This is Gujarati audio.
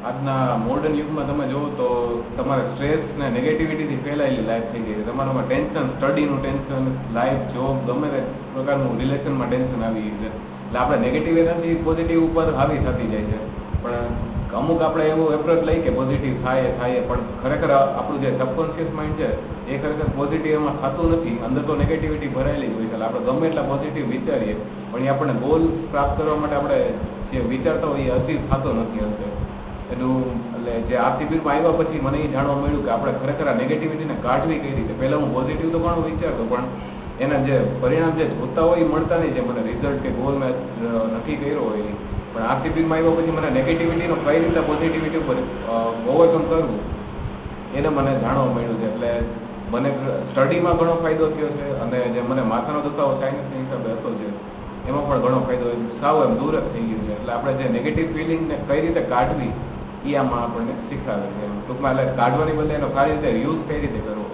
આજના મોડર્ન યુગમાં તમે જુઓ તો તમારે સ્ટ્રેસ ને નેગેટિવિટીથી ફેલાયેલી લાઈફ થઈ ગઈ છે. તમારામાં ટેન્શન, સ્ટડીનું ટેન્શન, લાઈફ, જોબ, ગમે તે પ્રકારનું રિલેશનમાં ટેન્શન આવી ગયું છે. એટલે આપણે નેગેટિવ એનર્જી પોઝિટિવ ઉપર હાવી થતી જાય છે. પણ અમુક આપણે એવું એપ્રોચ લઈ કે પોઝિટિવ થાય પણ ખરેખર આપણું જે સબકોન્શિયસ માઇન્ડ છે એ ખરેખર પોઝિટિવ એમાં થતું નથી. અંદર તો નેગેટિવિટી ભરાયેલી જ હોય છે. એટલે આપણે ગમે એટલા પોઝિટિવ વિચારીએ પણ એ આપણને ગોલ પ્રાપ્ત કરવા માટે આપણે જે વિચારતા હોય એ અચીવ થતો નથી અંતે. એટલું એટલે જે આ શિબિરમાં આવ્યા પછી મને એ જાણવા મળ્યું કે આપણે ખરેખર આ નેગેટિવિટીને કાઢવી કઈ રીતે. પહેલાં હું પોઝિટિવ તો ઘણું વિચારતો પણ એના જે પરિણામ જે જોતા હોય એ મળતા નહીં, જે મને રિઝલ્ટ કે ગોલ મેં નક્કી કર્યો હોય એ. પણ આ શિબિરમાં આવ્યા પછી મને નેગેટિવિટીનો કઈ રીતે પોઝિટિવિટી ઉપર ઓવરકમ કરવું એને મને જાણવા મળ્યું છે. એટલે મને સ્ટડીમાં ઘણો ફાયદો થયો છે અને જે મને માથાનો દુખાવો સાયન્સના હિસાબે હતો છે એમાં પણ ઘણો ફાયદો સાવ એમ દૂર જ થઈ ગયું છે. એટલે આપણે જે નેગેટિવ ફિલિંગને કઈ રીતે કાઢવી એ આમાં આપણને શીખવાડે છે. ટૂંકમાં એટલે કાઢવાની બદલે એનો સારી રીતે યુઝ કઈ રીતે કરવો